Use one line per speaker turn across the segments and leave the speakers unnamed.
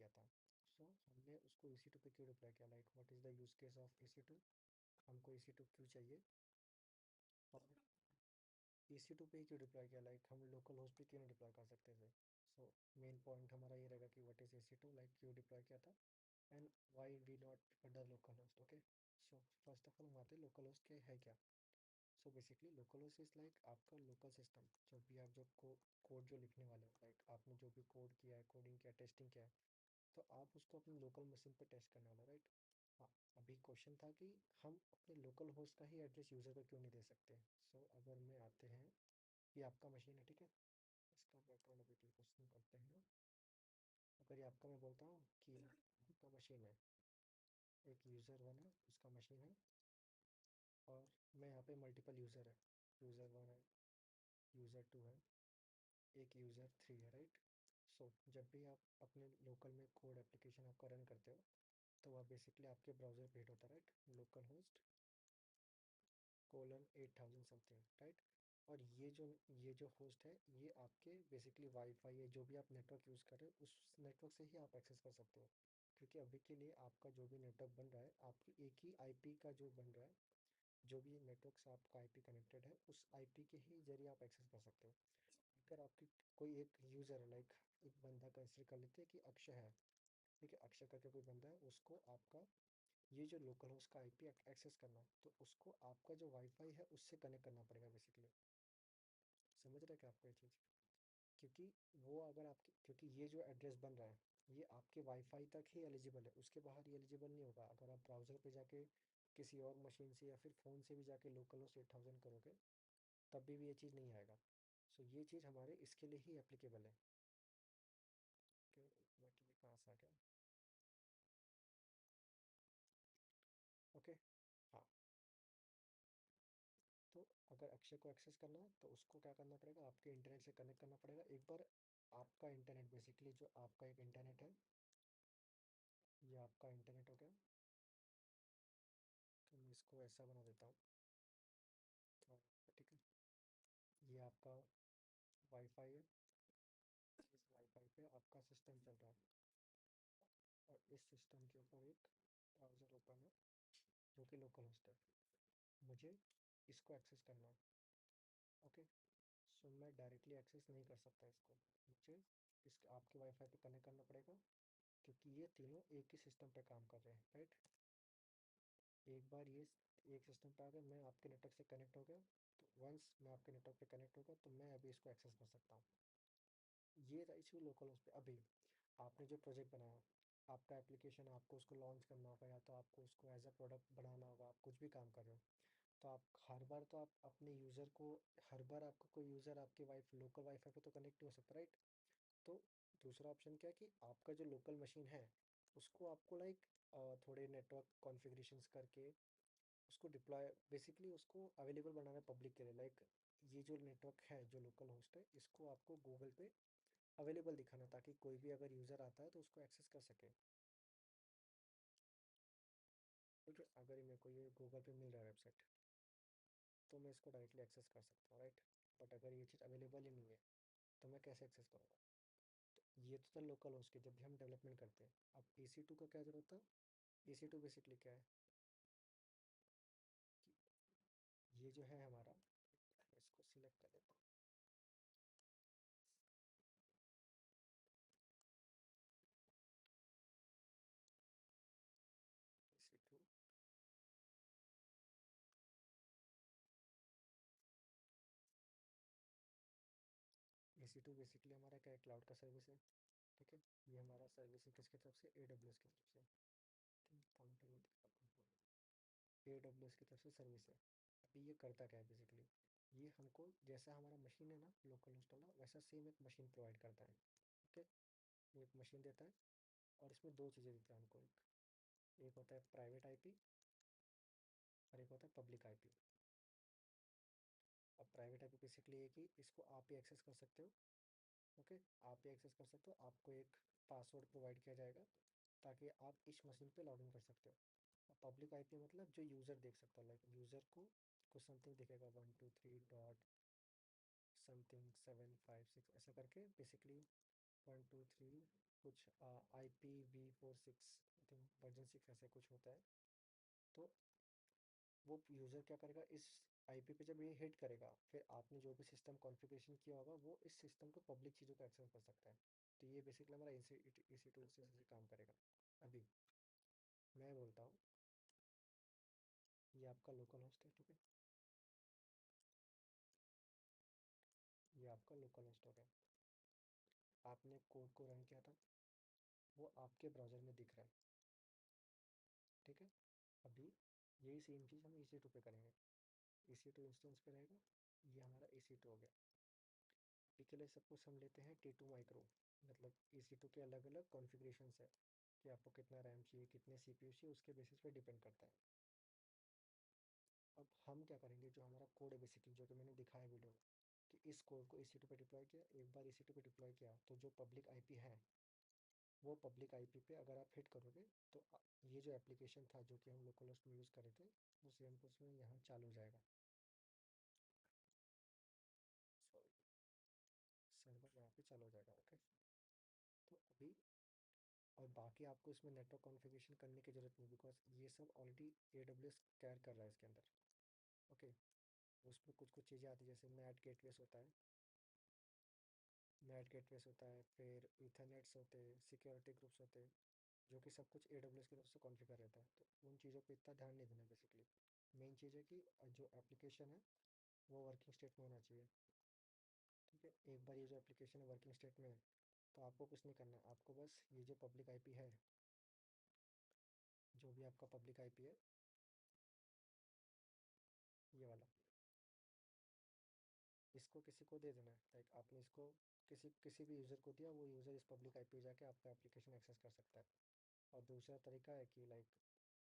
था। सो हमने उसको EC2 पे क्यों डिप्लॉय किया, like what is the use case of EC2, हमको EC2 क्यों चाहिए और EC2 पे ही क्यों डिप्लॉय किया, लाइक हम लोकल होस्ट पे क्यों नहीं डिप्लॉय कर सकते थे। सो मेन पॉइंट हमारा ये रहेगा कि व्हाट इज़ EC2, लाइक क्यों डिप्लॉय किया था and why we not the local host. Okay, so first of all हम आते हैं लोकल होस्ट के है क्या। So basically local host is like आपका लोकल सिस्टम, जो भी आप जो कोड जो लिखने वाले हो, लाइक आपने जो भी कोड किया है, कोडिंग किया, टेस्टिंग किया है, तो आप उसको अपनी लोकल मशीन पे टेस्ट करने वाले, राइट। हाँ, अभी क्वेश्चन था कि हम अपने लोकल होस्ट का ही एड्रेस यूज़र को क्यों नहीं दे सकते। सो अगर मैं आते हैं, ये आपका मशीन है, ठीक है। इसका बैकग्राउंड अभी कुछ नहीं करते हैं। अगर ये आपका, मैं बोलता हूँ कि आपका मशीन है, एक यूज़र वन है, उसका मशीन है, और मैं यहाँ पे मल्टीपल यूज़र है, यूज़र वन है, यूज़र टू है, एक यूज़र थ्री है, राइट। सो जब भी आप अपने लोकल में कोड एप्लीकेशन आपका रन करते हो, तो वह बेसिकली आपके ब्राउज़र पे हिट होता है, right, local host :8000 something, right. और ये जो होस्ट है, ये आपके बेसिकली वाईफाई है, जो भी आप नेटवर्क यूज़ कर रहे हो उस नेटवर्क से ही आप एक्सेस कर सकते हो। क्योंकि अभी के लिए आपका जो भी नेटवर्क बन रहा है, आपकी एक ही आईपी का जो बन रहा है, जो भी नेटवर्क से आपका आईपी कनेक्टेड है, उस आईपी के ही जरिए आप एक्सेस कर सकते हो। अगर आपकी कोई एक यूज़र है, लाइक एक बंदा कंसिडर कर लेते हैं कि अक्षय है, ठीक है, अक्षय करके कोई बंदा है, उसको आपका ये जो लोकल होस्ट का आईपी एक्सेस करना है, तो उसको आपका जो वाईफाई है उससे कनेक्ट करना पड़ेगा बेसिकली। समझ रहे हैं क्या आपको ये चीज़। क्योंकि वो अगर आपकी, क्योंकि ये जो एड्रेस बन रहा है, ये आपके वाईफाई तक ही एलिजिबल है, उसके बाहर ये एलिजिबल नहीं होगा। अगर आप ब्राउज़र पे जाके किसी और मशीन से या फिर फ़ोन से भी जाके लोकल होस्ट 8000 करोगे, तब भी ये चीज़ नहीं आएगा। सो ये चीज़ हमारे इसके लिए ही एप्लीकेबल है। ओके, मैं कि कहाँ से आ गया। ओके, हाँ। तो अगर अक्षय को एक्सेस करना है, तो उसको क्या करना पड़ेगा, आपके इंटरनेट से कनेक्ट करना पड़ेगा एक बार। आपका इंटरनेट बेसिकली, जो आपका एक इंटरनेट है, ये आपका इंटरनेट हो गया। तो मैं इसको ऐसा बना देता हूँ, तो ठीक है, ये आपका वाईफाई है, इस वाईफाई पे आपका सिस्टम चल रहा है, और इस सिस्टम के ऊपर एक ब्राउज़र ओपन है, जो कि लोकल होस्ट है। मुझे इसको एक्सेस करना है। ओके, सो मैं डायरेक्टली एक्सेस नहीं कर सकता इसको, मुझे इस आपके वाईफाई पे कनेक्ट करना पड़ेगा, क्योंकि ये तीनों एक ही सिस्टम पे काम कर रहे हैं, राइट। एक बार ये एक सिस्टम पे आ गया, मैं आपके नेटवर्क से कनेक्ट हो गया, तो वंस मैं आपके नेटवर्क पे कनेक्ट होगा, तो मैं अभी इसको एक्सेस कर सकता हूँ। ये था इशू लोकल होस्ट पे। अभी आपने जो प्रोजेक्ट बनाया, आपका एप्लीकेशन, आपको उसको लॉन्च करना होगा, या तो आपको उसको एज अ प्रोडक्ट बनाना होगा, आप कुछ भी काम कर रहे हो, तो आप हर बार तो आप अपने यूज़र को, हर बार आपका कोई यूज़र आपके लोकल वाईफाई पे तो कनेक्ट नहीं हो सकता, राइट। तो दूसरा ऑप्शन क्या है कि आपका जो लोकल मशीन है, उसको आपको लाइक थोड़े नेटवर्क कॉन्फ़िगरेशंस करके उसको डिप्लॉय, बेसिकली उसको अवेलेबल बनाना है पब्लिक के लिए, लाइक ये जो नेटवर्क है, जो लोकल होस्ट है, इसको आपको गूगल पे अवेलेबल दिखाना, ताकि कोई भी अगर यूज़र आता है तो उसको एक्सेस कर सके। ठीक है, अगर ये मेरे को ये गूगल पे मिल रहा है वेबसाइट, तो मैं इसको डायरेक्टली एक्सेस कर सकता हूँ, राइट। बट अगर ये चीज़ अवेलेबल ही नहीं है, तो मैं कैसे एक्सेस करूँगा। तो ये तो था लोकल होस्ट के, जब भी हम डेवलपमेंट करते हैं। अब EC2 का क्या ज़रूरत था। EC2 बेसिकली क्या है कि ये जो है हमारा, मैं इसको सिलेक्ट कर लेता हूँ। EC2, EC2 बेसिकली हमारा क्या है, क्लाउड का सर्विस है, ठीक है। ये हमारा सर्विस है किसकी तरफ से, AWS की तरफ से। पॉइंटर नहीं दिखा आपको, AWS की तरफ से सर्विस है। अभी ये करता क्या है बेसिकली, ये हमको जैसा हमारा मशीन है ना लोकल होस्ट वाला, वैसा सेम एक मशीन प्रोवाइड करता है। ओके, वो एक मशीन देता है, और इसमें दो चीज़ें देता है हमको, एक एक होता है प्राइवेट आईपी, और एक होता है पब्लिक आईपी। अब प्राइवेट आईपी बेसिकली है कि इसको आप ही एक्सेस कर सकते हो। ओके, आप ही एक्सेस कर सकते हो, आपको एक पासवर्ड प्रोवाइड किया जाएगा, ताकि आप इस मशीन पे लॉगिन कर सकते हो। पब्लिक आईपी मतलब जो यूज़र देख सकता है, लाइक यूज़र को कुछ समथिंग दिखेगा, 123 समथिंग 756 ऐसा करके, बेसिकली 123 कुछ IPv4 6 आई थिंक वर्जन 6 ऐसे कुछ होता है। तो वो यूज़र क्या करेगा, इस आईपी पे जब ये हिट करेगा, फिर आपने जो भी सिस्टम कॉन्फ़िगरेशन किया होगा वो इस सिस्टम को पब्लिक चीज़ों को एक्सेस कर सकता है। तो ये बेसिकली हमारा EC2 इंस्टेंस से काम करेगा। अभी मैं बोलता हूँ, ये आपका लोकल होस्ट है, ठीक है। ये आपका लोकल होस्ट हो गया। आपने कोड को रन किया था, वो आपके ब्राउज़र में दिख रहा है, ठीक है। अभी यही सेम चीज़ हम EC2 पे करेंगे। EC2 इंस्टेंस पे रहेगा, ये हमारा EC2 हो गया। अभी के लिए सब कुछ हम लेते हैं T2 माइक्रो, मतलब EC2 के अलग अलग कॉन्फ़िगरेशंस है कि आपको कितना रैम चाहिए, कितने CPU चाहिए, उसके बेसिस पे डिपेंड करता है। अब हम क्या करेंगे, जो हमारा कोड है बेसिकली, जो कि मैंने दिखाया वीडियो में, कि इस कोड को EC2 पे डिप्लॉय किया, एक बार EC2 पे डिप्लॉय किया तो जो पब्लिक आईपी है, वो पब्लिक आईपी पे अगर आप हिट करोगे तो ये जो एप्लीकेशन था जो कि हम लोकल होस्ट में यूज़ कर रहे थे, वो सेम कुछ में यहाँ चालू हो जाएगा। सॉरी, सर्वर यहाँ पे चालू हो जाएगा, ओके। तो अभी, और बाकी आपको इसमें नेटवर्क कॉन्फ़िगरेशन करने की ज़रूरत नहीं, बिकॉज ये सब ऑलरेडी AWS कैर कर रहा है इसके अंदर, ओके। उसमें कुछ कुछ चीज़ें आती है, जैसे मैट गेटवेस होता है, मैट गेटवेस होता है, फिर ईथरनेट्स होते हैं, सिक्योरिटी ग्रुप्स होते हैं, जो कि सब कुछ AWS की तरफ से कॉन्फ़िगर रहता है। तो उन चीज़ों पे इतना ध्यान नहीं देना बेसिकली। मेन चीज़ है कि जो एप्लीकेशन है वो वर्किंग स्टेट में होना चाहिए, ठीक है। एक बार ये जो एप्लीकेशन है वर्किंग स्टेट में है, तो आपको कुछ नहीं करना है, आपको बस ये जो पब्लिक आईपी है, जो भी आपका पब्लिक आईपी है, ये वाला, इसको किसी को दे देना है। लाइक आपने इसको किसी किसी भी यूज़र को दिया, वो यूज़र इस पब्लिक आईपी पे जाके आपका एप्लीकेशन एक्सेस कर सकता है। और दूसरा तरीका है कि लाइक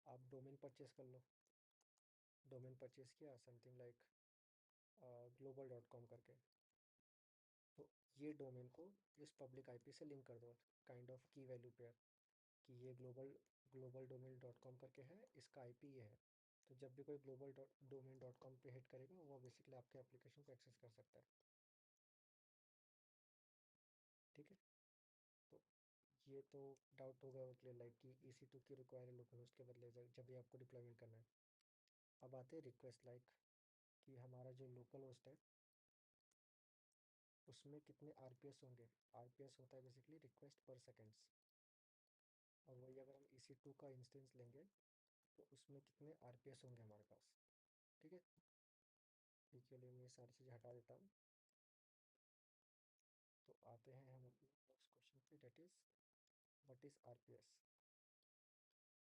आप डोमेन परचेस कर लो। डोमेन परचेस किया समथिंग लाइक global.com करके, तो ये डोमेन को इस पब्लिक आईपी से लिंक कर दो, काइंड ऑफ की वैल्यू पेयर, कि ये ग्लोबल डोमेन डॉट कॉम करके है, इसका आईपी ये है। तो जब भी कोई ग्लोबल डोमेन डॉट कॉम पे हिट करेगा, वो बेसिकली आपके एप्लीकेशन को एक्सेस कर सकता है, ठीक है। तो ये तो डाउट होगा क्लियर, लाइक कि EC2 की रिक्वायर है लोकल होस्ट के बदले जब भी आपको डिप्लॉयमेंट करना है। अब आते हैं रिक्वेस्ट, लाइक कि हमारा जो लोकल होस्ट है उसमें कितने RPS होंगे। RPS होता है बेसिकली रिक्वेस्ट पर सेकेंड्स, और वही अगर हम EC2 का इंस्टेंस लेंगे तो उसमें कितने RPS होंगे हमारे पास, ठीक है। ठीक है, लिए मैं ये सारी चीज़ें हटा देता हूँ। तो आते हैं हम अपने नेक्स्ट क्वेश्चन पे, that is what is RPS।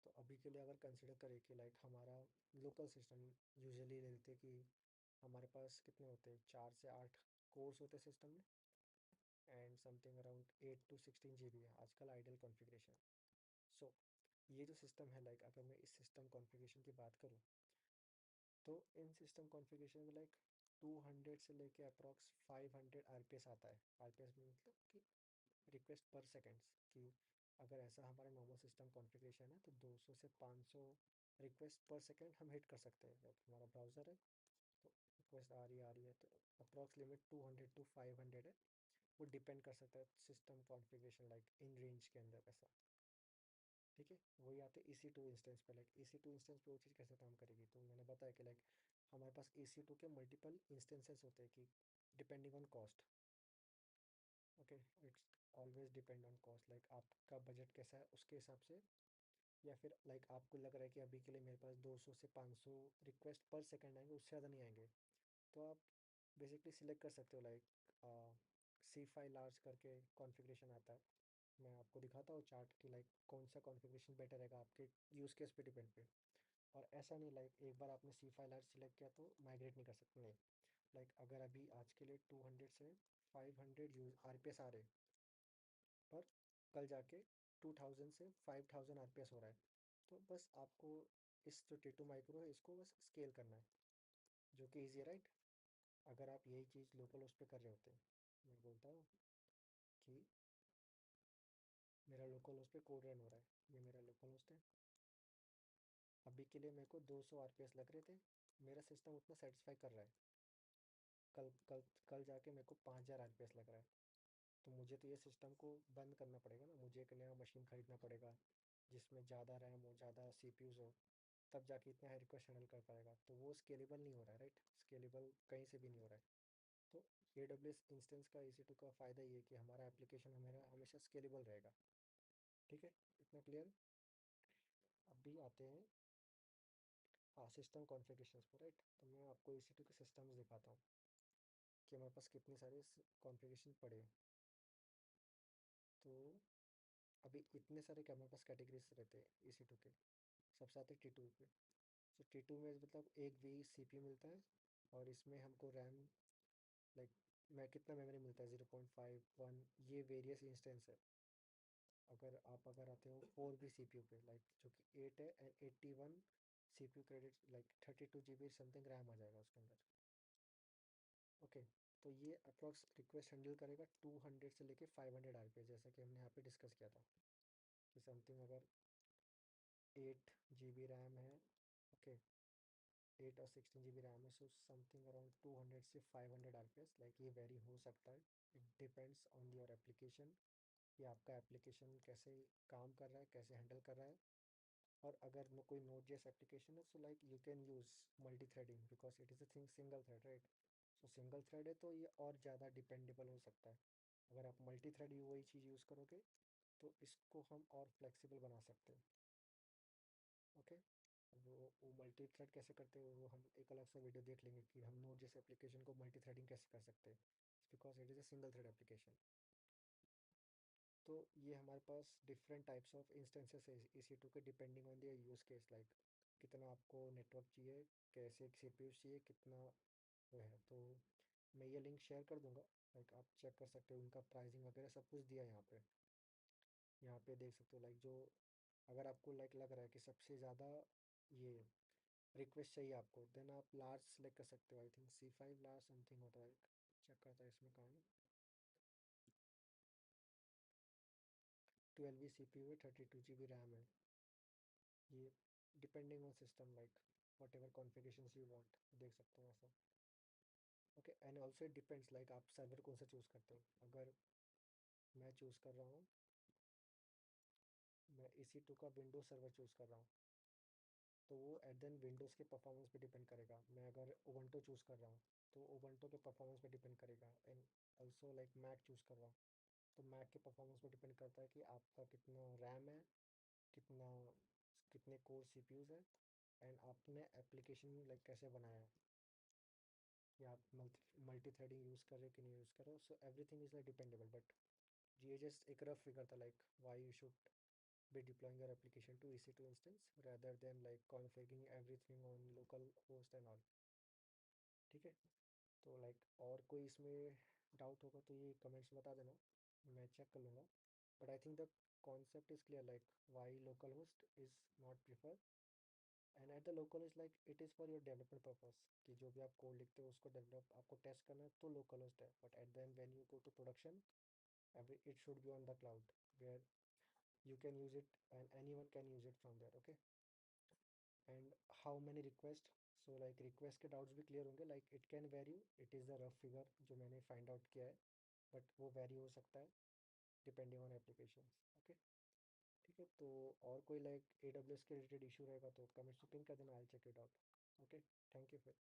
तो अभी के लिए अगर कंसिडर करें कि लाइक हमारा लोकल सिस्टम, यूजुअली ले लेते कि हमारे पास कितने होते हैं, 4 से 8 कोर्स होते हैं सिस्टम में, and something around 8 to 16 GB है आजकल आइडियल कॉन्फ़िगरेशन। सो ये जो सिस्टम है, लाइक अगर मैं इस सिस्टम कॉन्फ़िगरेशन की बात करूँ, तो इन सिस्टम कॉन्फ़िगरेशन में लाइक 200 से लेके अप्रॉक्स 500 RPS आता है। RPS में मतलब कि रिक्वेस्ट पर सेकेंड्स, कि अगर ऐसा हमारा नॉर्मल सिस्टम कॉन्फ़िगरेशन है तो 200 से 500 रिक्वेस्ट पर सेकेंड हम हिट कर सकते हैं। जब हमारा ब्राउज़र है तो रिक्वेस्ट आ रही है तो अप्रॉक्स लिमिट 200 to 500 है। वो डिपेंड कर सकता है system configuration, like in range के अंदर ऐसा, ठीक है। वही आते हैं EC2 इंस्टेंस पे, लाइक EC2 इंस्टेंस पे वो चीज़ कैसे काम करेगी, तो मैंने बताया कि लाइक हमारे पास EC2 के मल्टीपल इंस्टेंसेस होते हैं, कि depending on cost, okay. It's always depend on cost, like आपका बजट कैसा है उसके हिसाब से, या फिर लाइक आपको लग रहा है कि अभी के लिए मेरे पास 200 से 500 रिक्वेस्ट पर सेकंड आएंगे, उससे ज़्यादा नहीं आएंगे, तो आप बेसिकली सिलेक्ट कर सकते हो, लाइक C5 लार्ज करके कॉन्फ़िगरेशन आता है। मैं आपको दिखाता हूँ चार्ट की, लाइक कौन सा कॉन्फ़िगरेशन बेटर रहेगा आपके यूज़ केस पे डिपेंड पे। और ऐसा नहीं लाइक एक बार आपने C5 लार्ज सिलेक्ट किया तो माइग्रेट नहीं कर सकते, नहीं। लाइक अगर अभी आज के लिए 200 से 500 यूज RPS आ रहे, पर कल जाके 2000 से 5000 RPS हो रहा है, तो बस आपको इस जो T2 माइक्रो है इसको बस स्केल करना है, जो कि ईजी है, राइट। अगर आप यही चीज़ लोकल होस्ट पे कर रहे होते हैं, मैं बोलता हूँ कि मेरा लोकल होस्ट पे कोड रन हो रहा है, ये मेरा लोकल होस्ट है। अभी के लिए मेरे को 200 RPS लग रहे थे, मेरा सिस्टम उतना सेटिस्फाई कर रहा है। कल कल कल जाके मेरे को 5000 RPS लग रहा है, तो मुझे तो ये सिस्टम को बंद करना पड़ेगा ना, मुझे एक नया मशीन खरीदना पड़ेगा जिसमें ज़्यादा रैम हो, ज़्यादा सीपीयूज़ हो, तब जाके इतना हाई रिक्वेस्ट हैंडल कर पाएगा। तो वो स्केलेबल नहीं हो रहा है, राइट? स्केलेबल कहीं से भी नहीं हो रहा है। तो ए डब्ल्यू एस इंस्टेंस का EC2 का फ़ायदा ये है कि हमारा एप्लीकेशन हमें हमेशा स्केलेबल रहेगा। ठीक है, इतना क्लियर? अभी आते हैं हाँ सिस्टम कॉन्फ़िगरेशंस पर, राइट? तो मैं आपको EC2 के सिस्टम्स दिखाता हूँ कि हमारे पास कितने सारे कॉन्फ़िगरेशन पड़े हैं। तो अभी इतने सारे क्या हमारे पास कैटेगरीज रहते हैं EC2 के। सबसे आते हैं T2 पे। तो T2 में मतलब एक भी CPU मिलता है, और इसमें हमको रैम लाइक मैं कितना मेमोरी मिलता है 0.5 1, ये वेरियस इंस्टेंस है। अगर आते हो 4 भी CPU पे, लाइक जो कि 8 है and 81 CPU credit, like 32 GB something RAM आ जाएगा उसके अंदर। ओके, तो ये अप्रॉक्स रिक्वेस्ट हैंडल करेगा 200 से लेके 500 RPS, जैसा कि हमने यहाँ पे डिस्कस किया था कि समथिंग अगर 8 GB रैम है, ओके, 8 और 16 GB रैम है, सो समथिंग अराउंड 200 से 500 RPS, लाइक ये वेरी हो सकता है। It depends on your application, कि आपका एप्लीकेशन कैसे काम कर रहा है, कैसे हैंडल कर रहा है। और अगर कोई नोड जेएस एप्लीकेशन है, so like you can use multi threading because it is a thing single thread, right? So single thread है तो ये और ज़्यादा डिपेंडेबल हो सकता है। अगर आप मल्टी थ्रेड वही चीज़ यूज़ करोगे तो इसको हम और फ्लेक्सिबल बना सकते हैं। ओके, वो मल्टी थ्रेड कैसे करते हैं वो हम एक अलग सा वीडियो देख लेंगे कि हम नोड जैसे एप्लीकेशन को मल्टी थ्रेडिंग कैसे कर सकते हैं, because it is a single thread application. तो ये हमारे पास डिफरेंट टाइप्स ऑफ इंस्टेंसेस है EC2 के, depending on the use case, like कितना आपको नेटवर्क चाहिए, कैसे CPU चाहिए, कितना वो है। तो मैं ये लिंक शेयर कर दूंगा, लाइक आप चेक कर सकते हो, उनका प्राइसिंग वगैरह सब कुछ दिया है यहाँ पे। यहाँ पे देख सकते हो, लाइक जो अगर आपको लाइक लग रहा है कि सबसे ज़्यादा ये रिक्वेस्ट चाहिए आपको, देन आप लार्ज सेलेक्ट कर सकते हो। I think C5 large something होता है, चेक करता है इसमें कहाँ है। 12 CPU है, 32 GB रैम है। ये depending on system, like what ever configurations you want, देख सकते हो ऐसा। Okay, and also it depends, like आप सर्वर कौन सा चूज़ करते हो। अगर मैं चूज़ कर रहा हूँ, मैं EC2 का विंडोज सर्वर चूज़ कर रहा हूँ, तो वो एट देन विंडोज़ के परफॉर्मेंस पे डिपेंड करेगा। मैं अगर उबंटू चूज़ कर रहा हूँ तो उबंटू के परफॉर्मेंस पे डिपेंड करेगा। And also like Mac choose कर रहा हूँ तो मैक के परफॉर्मेंस पे डिपेंड करता है कि आपका कितना रैम है, कितना कितने कोर CPUs है, एंड आपने एप्लीकेशन लाइक कैसे बनाया है, कि आप मल्टी थ्रेडिंग यूज़ कर रहे हो कि नहीं यूज़ कर रहे हो। So everything is like dependable, but ये जस्ट एक रफ फिगर था, like why you should be deploying your application to EC2 instance rather than like configuring everything on local host and all। ठीक है, तो like और कोई इसमें doubt होगा तो ये कमेंट्स में बता देना, मैं चेक कर लूँगा। But I think the concept is clear, like why local host is not prefer, and at the local is like it is for your development purpose, कि जो भी आप कोड लिखते हो उसको डेवलप आपको टेस्ट करना है तो लोकल होस्ट है। But at the end when you go to production, every it should be on the cloud where you can use it and anyone can use it from there। Okay, and how many request, so like request के doubts भी clear होंगे, like it can vary, it is the rough figure जो मैंने find out किया है, but वो vary हो सकता है depending on applications। okay, ठीक है, तो और कोई like AWS के related issue रहेगा तो comments में ping कर देना, I'll check it out। okay, thank you फिर।